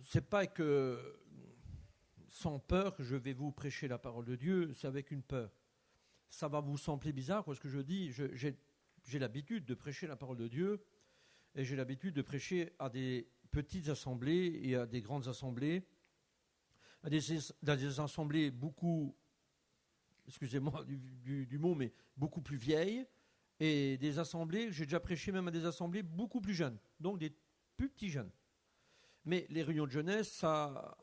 c'est pas que sans peur que je vais vous prêcher la parole de Dieu, c'est avec une peur. Ça va vous sembler bizarre parce que je dis, j'ai l'habitude de prêcher la parole de Dieu et j'ai l'habitude de prêcher à des petites assemblées et à des grandes assemblées, à des assemblées beaucoup, excusez-moi du mot, mais beaucoup plus vieilles, et des assemblées, j'ai déjà prêché même à des assemblées beaucoup plus jeunes, donc des plus petits jeunes. Mais les réunions de jeunesse, ça,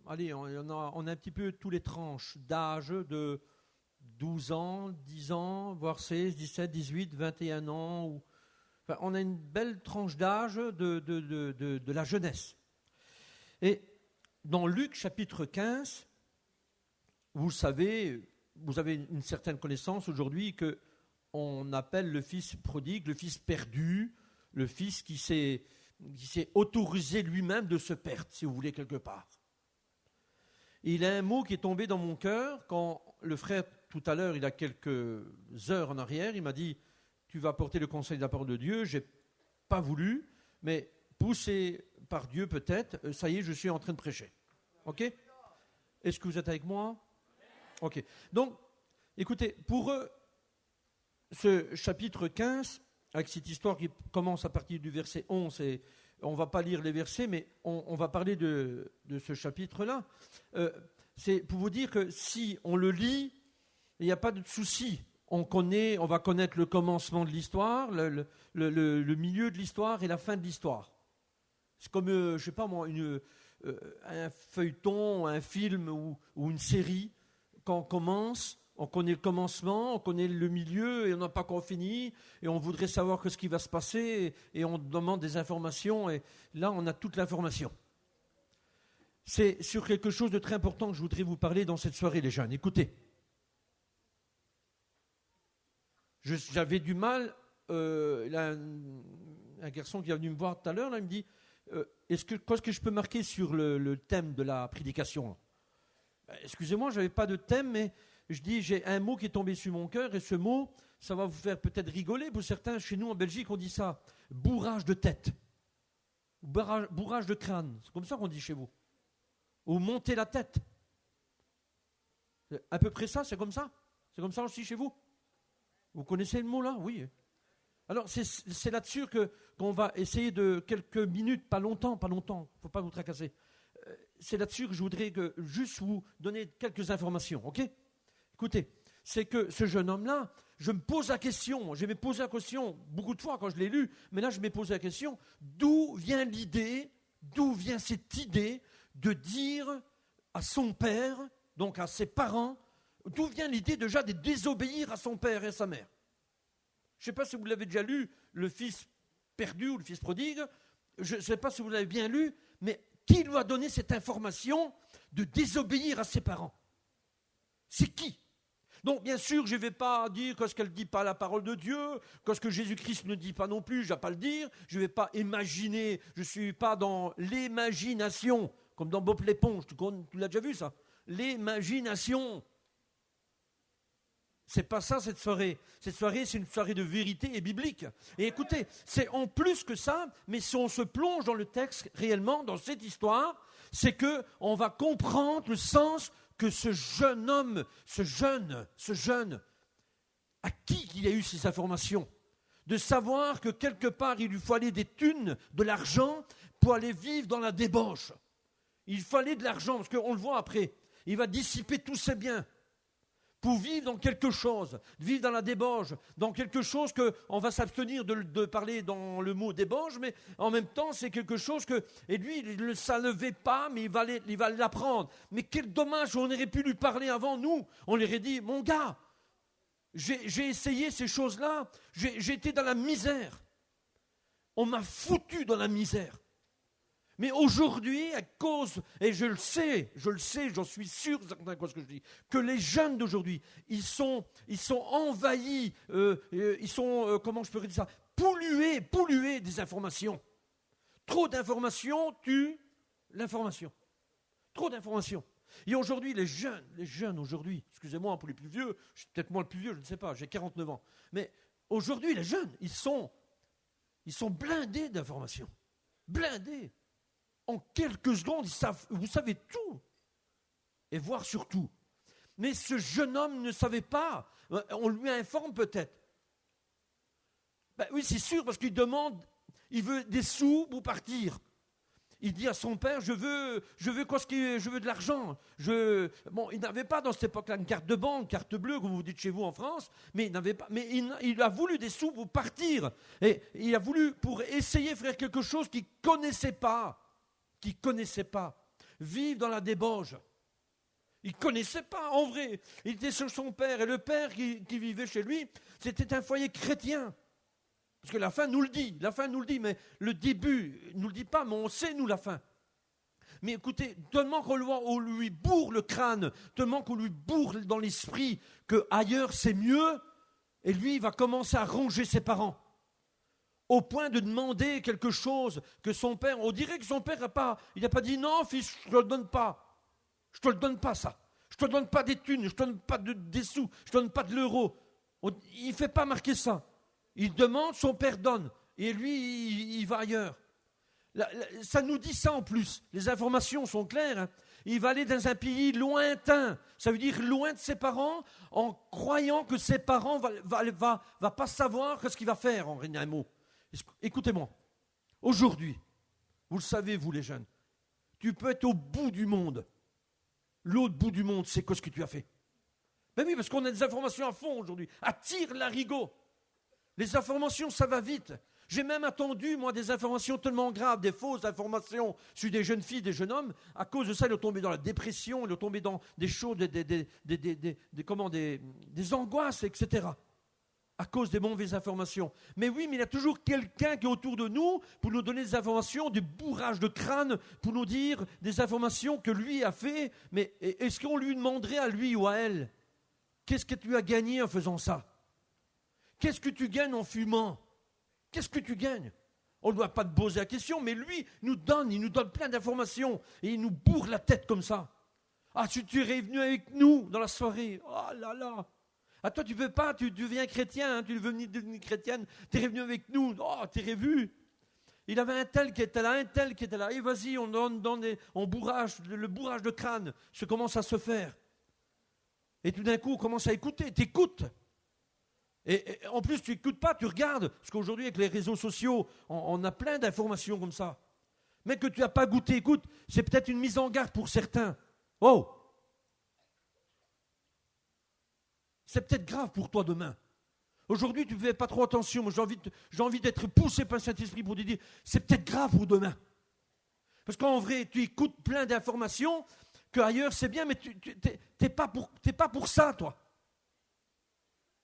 allez, on a un petit peu tous les tranches d'âge de 12 ans, 10 ans, voire 16, 17, 18, 21 ans. Enfin, on a une belle tranche d'âge de la jeunesse. Et dans Luc chapitre 15, vous savez, vous avez une certaine connaissance aujourd'hui qu'on appelle le fils prodigue, le fils perdu, le fils qui s'est autorisé lui-même de se perdre, si vous voulez, quelque part. Et il y a un mot qui est tombé dans mon cœur quand le frère, tout à l'heure, il a quelques heures en arrière, il m'a dit « Tu vas porter le conseil de la parole de Dieu ». Je n'ai pas voulu, mais poussé par Dieu peut-être, ça y est, je suis en train de prêcher. Ok ? Est-ce que vous êtes avec moi ? Ok. Donc, écoutez, pour eux, ce chapitre 15, avec cette histoire qui commence à partir du verset 11, et on ne va pas lire les versets, mais on va parler de ce chapitre-là. C'est pour vous dire que si on le lit, il n'y a pas de souci. On va connaître le commencement de l'histoire, le milieu de l'histoire et la fin de l'histoire. C'est comme, je ne sais pas moi, un feuilleton, un film ou une série. Quand on commence, on connaît le commencement, on connaît le milieu et on n'a pas encore fini. Et on voudrait savoir ce qui va se passer et on demande des informations. Et là, on a toute l'information. C'est sur quelque chose de très important que je voudrais vous parler dans cette soirée, les jeunes. Écoutez. J'avais du mal, un garçon qui est venu me voir tout à l'heure, là, il me dit qu'est-ce que je peux marquer sur le thème de la prédication ? Excusez-moi, je n'avais pas de thème, mais je dis j'ai un mot qui est tombé sur mon cœur, et ce mot, ça va vous faire peut-être rigoler. Pour certains, chez nous en Belgique, on dit ça, bourrage de tête, bourrage de crâne, c'est comme ça qu'on dit chez vous. Ou monter la tête. C'est à peu près ça, c'est comme ça aussi chez vous. Vous connaissez le mot là ? Oui. Alors c'est là-dessus qu'on va essayer de quelques minutes, pas longtemps, il ne faut pas vous tracasser. C'est là-dessus que je voudrais juste vous donner quelques informations, ok ? Écoutez, c'est que ce jeune homme-là, je me pose la question, je m'ai posé la question beaucoup de fois quand je l'ai lu, mais là je m'ai posé la question, d'où vient cette idée de dire à son père, donc à ses parents, d'où vient l'idée déjà de désobéir à son père et à sa mère ? Je ne sais pas si vous l'avez déjà lu, le fils perdu ou le fils prodigue. Je ne sais pas si vous l'avez bien lu, mais qui lui a donné cette information de désobéir à ses parents ? C'est qui ? Donc bien sûr, je ne vais pas dire que ce qu'elle ne dit pas la parole de Dieu, que ce que Jésus-Christ ne dit pas non plus, je ne vais pas le dire. Je ne vais pas imaginer, je ne suis pas dans l'imagination, comme dans Bob l'éponge. Tu l'as déjà vu ça ? L'imagination. C'est pas ça cette soirée. Cette soirée, c'est une soirée de vérité et biblique. Et écoutez, c'est en plus que ça, mais si on se plonge dans le texte réellement, dans cette histoire, c'est que on va comprendre le sens que ce jeune homme, ce jeune, à qui il a eu ces informations, de savoir que quelque part il lui fallait des thunes, de l'argent pour aller vivre dans la débauche. Il fallait de l'argent parce qu'on le voit après. Il va dissiper tous ses biens. Pour vivre dans quelque chose, vivre dans la débauche, dans quelque chose qu'on va s'abstenir de parler dans le mot débauche, mais en même temps, c'est quelque chose que, et lui, ça ne le veut pas, mais il va l'apprendre. Mais quel dommage, on aurait pu lui parler avant, nous. On lui aurait dit, mon gars, j'ai essayé ces choses-là, j'ai été dans la misère. On m'a foutu dans la misère. Mais aujourd'hui, à cause, et je le sais, j'en suis sûr, certain de ce que je dis, que les jeunes d'aujourd'hui, ils sont envahis, ils sont, comment je peux dire ça, pollués des informations. Trop d'informations tue l'information. Trop d'informations. Et aujourd'hui, les jeunes aujourd'hui, excusez-moi pour les plus vieux, je suis peut-être moi le plus vieux, je ne sais pas, j'ai 49 ans, mais aujourd'hui, les jeunes, ils sont blindés d'informations. Blindés. en quelques secondes, vous savez tout. Et voir sur tout. Mais ce jeune homme ne savait pas. On lui informe peut-être. Ben oui, c'est sûr, parce qu'il demande, il veut des sous pour partir. Il dit à son père, je veux de l'argent. Bon, il n'avait pas dans cette époque-là une carte de banque, carte bleue, comme vous dites chez vous en France, mais il n'avait pas. Mais il a voulu des sous pour partir. Et il a voulu pour essayer de faire quelque chose qu'il ne connaissait pas. Vivre dans la débauche. Il ne connaissait pas, en vrai. Il était sur son père. Et le père qui vivait chez lui, c'était un foyer chrétien. Parce que la fin nous le dit, mais le début ne nous le dit pas, mais on sait, nous, la fin. Mais écoutez, tellement qu'on lui bourre le crâne, tellement qu'on lui bourre dans l'esprit qu'ailleurs c'est mieux, et lui, il va commencer à ronger ses parents. Au point de demander quelque chose que son père, on dirait que son père n'a pas dit non, fils, je ne te le donne pas. Je ne te le donne pas, ça. Je ne te donne pas des thunes, je ne te donne pas des sous, je ne te donne pas de l'euro. Il ne fait pas marquer ça. Il demande, son père donne. Et lui, il va ailleurs. Ça nous dit ça en plus. Les informations sont claires. Hein. Il va aller dans un pays lointain. Ça veut dire loin de ses parents, en croyant que ses parents va pas savoir ce qu'il va faire, en un mot. Écoutez-moi. Aujourd'hui, vous le savez, vous les jeunes, tu peux être au bout du monde. L'autre bout du monde, c'est ce que tu as fait. Ben oui, parce qu'on a des informations à fond aujourd'hui. À tire-larigot. Les informations, ça va vite. J'ai même attendu, moi, des informations tellement graves, des fausses informations sur des jeunes filles, des jeunes hommes. À cause de ça, ils ont tombé dans la dépression, ils ont tombé dans des choses, des angoisses, etc. À cause des mauvaises informations. Mais oui, mais il y a toujours quelqu'un qui est autour de nous pour nous donner des informations, du bourrage de crâne, pour nous dire des informations que lui a fait. Mais est-ce qu'on lui demanderait à lui ou à elle, qu'est-ce que tu as gagné en faisant ça? Qu'est-ce que tu gagnes en fumant? Qu'est-ce que tu gagnes? On ne doit pas te poser la question, mais lui il nous donne plein d'informations et il nous bourre la tête comme ça. Ah, tu es venu avec nous dans la soirée. Oh là là. Ah, toi, tu ne veux pas, tu deviens chrétien, hein, tu veux devenir chrétienne, tu es venu avec nous. Oh, tu es revu. Il avait un tel qui était là, et vas-y, on bourrage, le bourrage de crâne, ça commence à se faire. Et tout d'un coup, on commence à écouter, t'écoutes. Et en plus, tu n'écoutes pas, tu regardes. Parce qu'aujourd'hui, avec les réseaux sociaux, on a plein d'informations comme ça. Mais que tu n'as pas goûté, écoute, c'est peut-être une mise en garde pour certains. Oh! C'est peut-être grave pour toi demain. Aujourd'hui, tu ne fais pas trop attention. Moi, j'ai envie d'être poussé par le Saint-Esprit pour te dire, c'est peut-être grave pour demain. Parce qu'en vrai, tu écoutes plein d'informations, qu'ailleurs c'est bien, mais tu n'es pas pour ça, toi.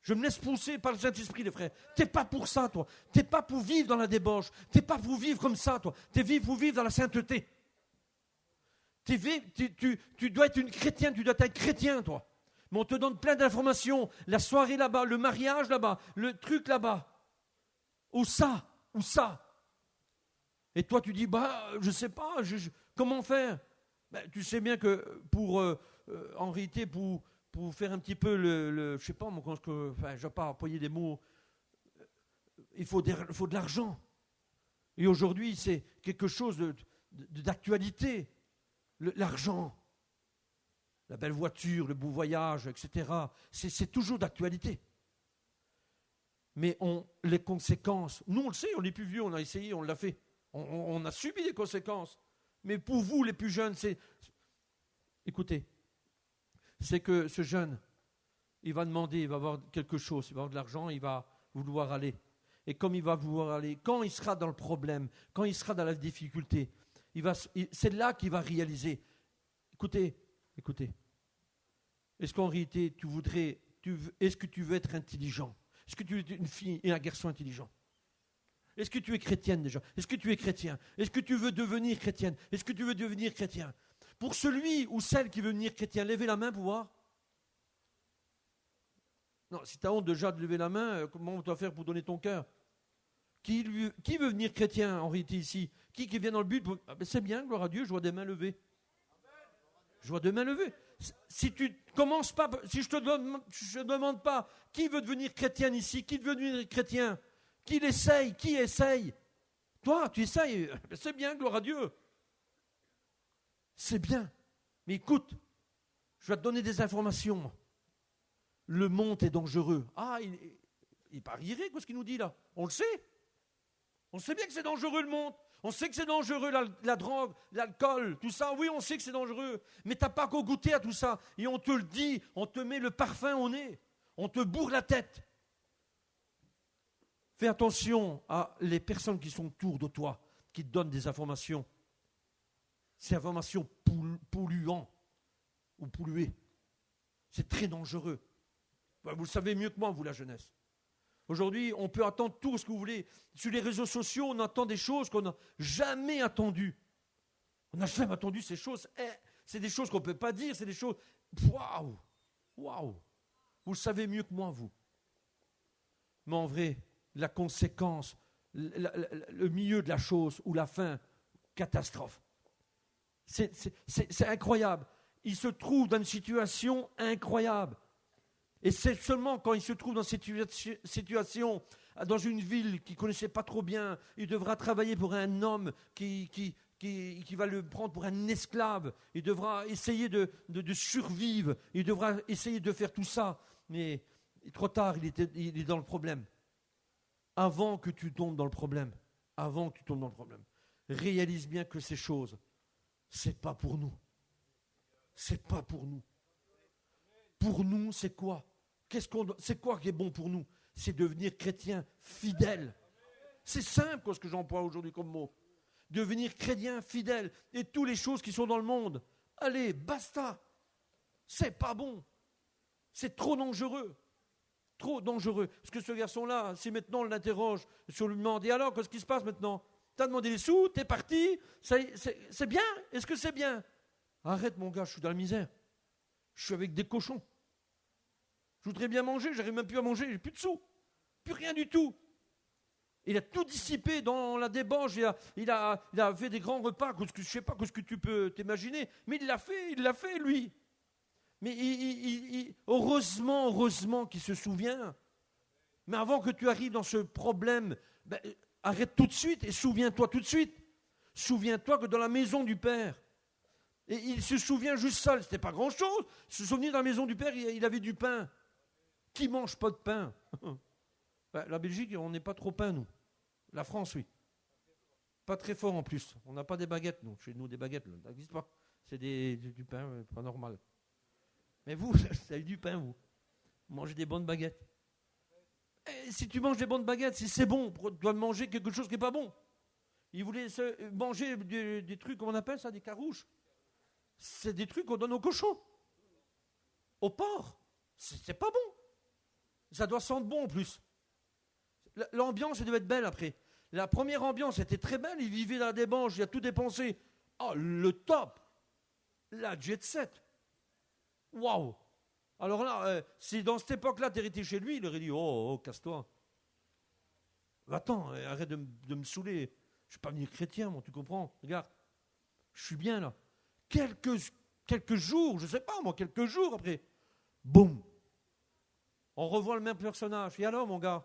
Je me laisse pousser par le Saint-Esprit, les frères. Tu n'es pas pour ça, toi. Tu n'es pas pour vivre dans la débauche. Tu n'es pas pour vivre comme ça, toi. Tu es pour vivre dans la sainteté. Tu dois être une chrétienne, tu dois être un chrétien, toi. Mais on te donne plein d'informations. La soirée là-bas, le mariage là-bas, le truc là-bas. Ou ça. Et toi, tu dis, je ne sais pas, comment faire? Tu sais bien que en réalité, pour faire un petit peu je ne sais pas, je ne vais pas employer des mots, il faut de l'argent. Et aujourd'hui, c'est quelque chose d'actualité. L'argent, la belle voiture, le beau voyage, etc. C'est toujours d'actualité. Mais les conséquences, nous on le sait, on est plus vieux, on a essayé, on l'a fait. On a subi des conséquences. Mais pour vous, les plus jeunes, écoutez, c'est que ce jeune, il va demander, il va avoir quelque chose, il va avoir de l'argent, il va vouloir aller. Et comme il va vouloir aller, quand il sera dans le problème, quand il sera dans la difficulté, c'est là qu'il va réaliser. Écoutez. Est-ce qu'en réalité, est-ce que tu veux être intelligent? Est-ce que tu es une fille et un garçon intelligent? Est-ce que tu es chrétienne déjà? Est-ce que tu es chrétien? Est-ce que tu veux devenir chrétienne? Est-ce que tu veux devenir chrétien? Pour celui ou celle qui veut devenir chrétien, levez la main pour voir. Non, si tu as honte déjà de lever la main, comment on doit faire pour donner ton cœur? Qui veut devenir chrétien en réalité ici? Qui vient dans le but c'est bien, gloire à Dieu, je vois des mains levées. Je vois des mains levées. Si tu commences pas, si je te demande pas qui veut devenir chrétien ici, qui veut devenir chrétien, qui essaye? Toi, tu essayes, c'est bien, gloire à Dieu. C'est bien. Mais écoute, je vais te donner des informations. Le monde est dangereux. Ah, il parierait, qu'est-ce qu'il nous dit là? On le sait. On sait bien que c'est dangereux le monde. On sait que c'est dangereux la drogue, l'alcool, tout ça. Oui, on sait que c'est dangereux. Mais tu n'as pas qu'à goûter à tout ça. Et on te le dit, on te met le parfum au nez. On te bourre la tête. Fais attention à les personnes qui sont autour de toi, qui te donnent des informations. Ces informations polluantes ou polluées. C'est très dangereux. Vous le savez mieux que moi, vous, la jeunesse. Aujourd'hui, on peut attendre tout ce que vous voulez. Sur les réseaux sociaux, on entend des choses qu'on n'a jamais attendues. On n'a jamais attendu ces choses. C'est des choses qu'on ne peut pas dire. C'est des choses... Waouh! Waouh! Vous le savez mieux que moi, vous. Mais en vrai, la conséquence, le milieu de la chose ou la fin, catastrophe. C'est incroyable. Il se trouve dans une situation incroyable. Et c'est seulement quand il se trouve dans cette situation, dans une ville qu'il ne connaissait pas trop bien, il devra travailler pour un homme qui va le prendre pour un esclave. Il devra essayer de survivre. Il devra essayer de faire tout ça. Mais trop tard, il est dans le problème. Avant que tu tombes dans le problème, réalise bien que ces choses, c'est pas pour nous. C'est pas pour nous. Pour nous, c'est quoi? C'est quoi qui est bon pour nous? C'est devenir chrétien fidèle. C'est simple ce que j'emploie aujourd'hui comme mot. Devenir chrétien fidèle. Et toutes les choses qui sont dans le monde, allez, basta. C'est pas bon. C'est trop dangereux. Trop dangereux. Parce que ce garçon-là, si maintenant on l'interroge, si on lui demande, et alors, qu'est-ce qui se passe maintenant? T'as demandé les sous, t'es parti, c'est bien? Est-ce que c'est bien? Arrête mon gars, je suis dans la misère. Je suis avec des cochons. Je voudrais bien manger, j'arrive même plus à manger, j'ai plus de sous. Plus rien du tout. Il a tout dissipé dans la débauche, il a fait des grands repas, je ne sais pas ce que tu peux t'imaginer, mais il l'a fait lui. Mais heureusement qu'il se souvient. Mais avant que tu arrives dans ce problème, arrête tout de suite et souviens-toi tout de suite. Souviens-toi que dans la maison du Père, et il se souvient juste ça, c'était pas grand-chose. Se souvenir dans la maison du Père, il avait du pain. Qui mange pas de pain? La Belgique, on n'est pas trop pain, nous. La France, oui. Pas très fort en plus. On n'a pas des baguettes, nous. Chez nous, des baguettes, ça n'existe pas. C'est du pain, pas normal. Mais vous, vous avez du pain, vous. Vous mangez des bonnes baguettes. Et si tu manges des bonnes baguettes, si c'est bon, tu dois manger quelque chose qui n'est pas bon. Ils voulaient manger des trucs, comment on appelle ça, des carouches. C'est des trucs qu'on donne aux cochons. Au porc. C'est pas bon. Ça doit sentir bon en plus. L'ambiance, elle devait être belle après. La première ambiance était très belle. Ils vivaient dans la débauche, il a tout dépensé. Oh, le top. La jet set. Waouh. Alors là, si dans cette époque-là, tu étais chez lui, il aurait dit, oh, casse-toi. Va-t'en, arrête de me saouler. Je ne suis pas venu chrétien, moi, tu comprends? Regarde, je suis bien là. Quelques jours, je ne sais pas moi, quelques jours après, boum. On revoit le même personnage. Et alors, mon gars,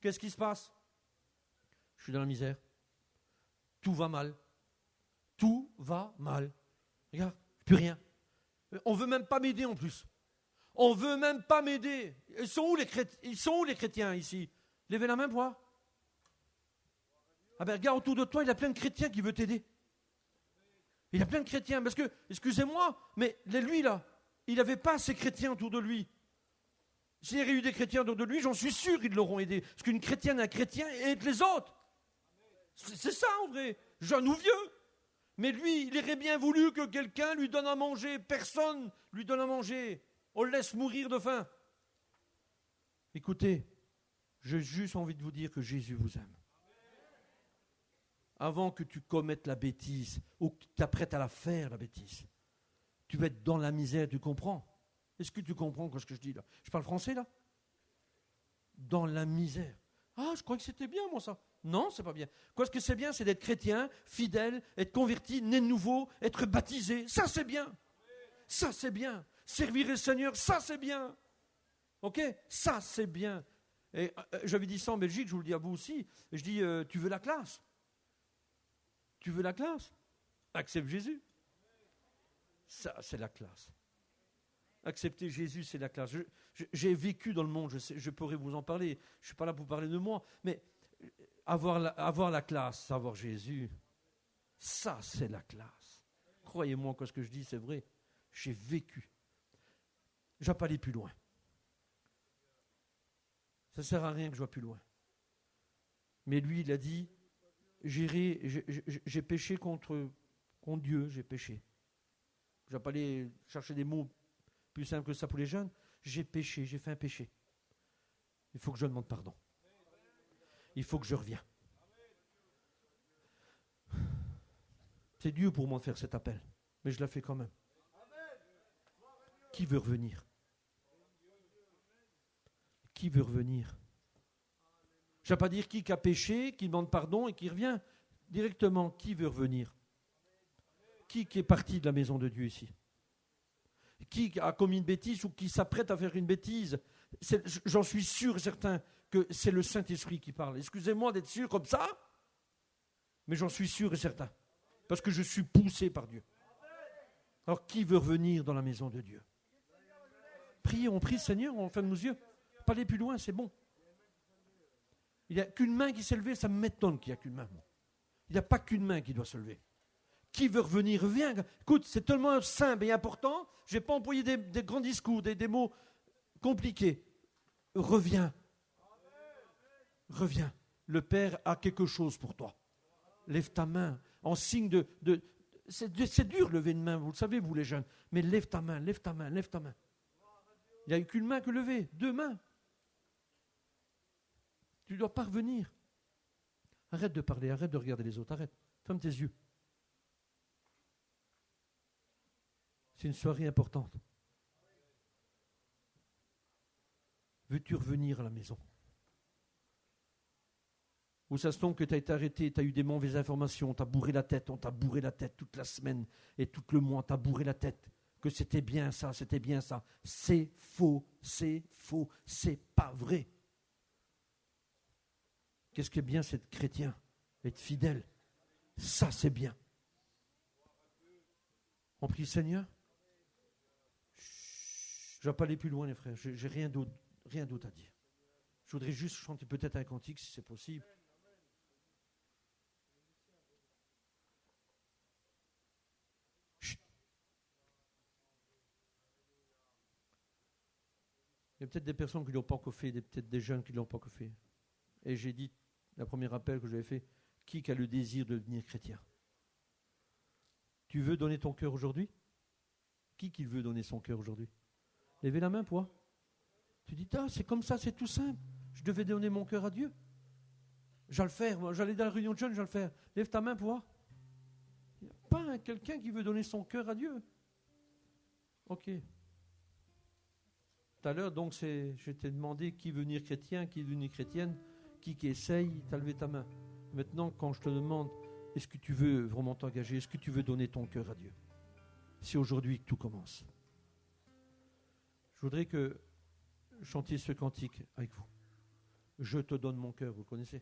qu'est-ce qui se passe? Je suis dans la misère. Tout va mal. Tout va mal. Regarde, plus rien. On ne veut même pas m'aider en plus. On ne veut même pas m'aider. Ils sont où les chrétiens ici? Levez la main, voir. Ah ben regarde autour de toi, il y a plein de chrétiens qui veulent t'aider. Il y a plein de chrétiens. Parce que, excusez-moi, mais lui là, il n'avait pas ces chrétiens autour de lui. S'il y avait eu des chrétiens autour de lui, j'en suis sûr qu'ils l'auront aidé. Parce qu'une chrétienne, un chrétien aide les autres. C'est ça en vrai, jeune ou vieux. Mais lui, il aurait bien voulu que quelqu'un lui donne à manger. Personne lui donne à manger. On le laisse mourir de faim. Écoutez, j'ai juste envie de vous dire que Jésus vous aime. Avant que tu commettes la bêtise, ou que tu t'apprêtes à la faire, la bêtise, tu vas être dans la misère, tu comprends? Est-ce que tu comprends ce que je dis là? Je parle français là? Dans la misère. Ah, je crois que c'était bien moi ça. Non, c'est pas bien. Quoi, ce que c'est bien, c'est d'être chrétien, fidèle, être converti, né de nouveau, être baptisé. Ça, c'est bien. Ça, c'est bien. Servir le Seigneur, ça, c'est bien. Ok? Ça, c'est bien. Et j'avais dit ça en Belgique, je vous le dis à vous aussi. Et je dis, tu veux la classe? Tu veux la classe? Accepte Jésus. Ça, c'est la classe. Accepter Jésus, c'est la classe. J'ai vécu dans le monde, je pourrais vous en parler. Je ne suis pas là pour parler de moi, mais avoir la classe, avoir Jésus, ça, c'est la classe. Croyez-moi que ce que je dis, c'est vrai. J'ai vécu. Je ne vais pas aller plus loin. Ça ne sert à rien que je vais plus loin. Mais lui, il a dit, j'ai péché contre Dieu, j'ai péché. Je ne vais pas aller chercher des mots plus simples que ça pour les jeunes. J'ai péché, j'ai fait un péché. Il faut que je demande pardon. Il faut que je revienne. C'est Dieu pour moi de faire cet appel, mais je la fais quand même. Qui veut revenir? Qui veut revenir? Je ne vais pas dire qui a péché, qui demande pardon et qui revient. Directement, qui veut revenir? Qui est parti de la maison de Dieu ici? Qui a commis une bêtise ou qui s'apprête à faire une bêtise? J'en suis sûr et certain que c'est le Saint-Esprit qui parle. Excusez-moi d'être sûr comme ça, mais j'en suis sûr et certain. Parce que je suis poussé par Dieu. Alors, qui veut revenir dans la maison de Dieu? Priez, on prie, Seigneur, on ferme nos yeux. Pas aller plus loin, c'est bon. Il n'y a qu'une main qui s'est levée, ça m'étonne qu'il n'y a qu'une main. Il n'y a pas qu'une main qui doit se lever. Qui veut revenir, reviens. Écoute, c'est tellement simple et important, je n'ai pas employé des grands discours, des mots compliqués. Reviens. Reviens. Le Père a quelque chose pour toi. Lève ta main en signe de c'est dur de lever une main, vous le savez, vous les jeunes, mais lève ta main, lève ta main, lève ta main. Il n'y a eu qu'une main que lever, 2 mains. Tu ne dois pas revenir. Arrête de parler, arrête de regarder les autres, arrête. Ferme tes yeux. C'est une soirée importante. Veux-tu revenir à la maison? Ou ça se tombe que tu as été arrêté, tu as eu des mauvaises informations, on t'a bourré la tête toute la semaine et tout le mois, on t'a bourré la tête. Que c'était bien ça, c'était bien ça. C'est faux, c'est pas vrai. Qu'est-ce qui est bien, c'est être chrétien, être fidèle. Ça, c'est bien. On prie Seigneur. Je ne vais pas aller plus loin, les frères. J'ai rien d'autre à dire. Je voudrais juste chanter peut-être un cantique, si c'est possible. Chut. Il y a peut-être des personnes qui ne l'ont pas encore fait, peut-être des jeunes qui ne l'ont pas encore fait. Et j'ai dit, le premier appel que j'avais fait, qui a le désir de devenir chrétien? Tu veux donner ton cœur aujourd'hui? Qui veut donner son cœur aujourd'hui? Levez la main, toi. Tu dis, c'est comme ça, c'est tout simple. Je devais donner mon cœur à Dieu. Je vais le faire. Moi, j'allais dans la réunion de jeunes, je vais le faire. Lève ta main, toi. Il n'y a pas quelqu'un qui veut donner son cœur à Dieu. Ok. Tout à l'heure, donc, je t'ai demandé qui veut devenir chrétien, qui veut devenir chrétienne, qui essaye, tu as levé ta main. Maintenant, quand je te demande, est-ce que tu veux vraiment t'engager, est-ce que tu veux donner ton cœur à Dieu? C'est aujourd'hui que tout commence. Je voudrais que chantiez ce cantique avec vous. Je te donne mon cœur, vous connaissez?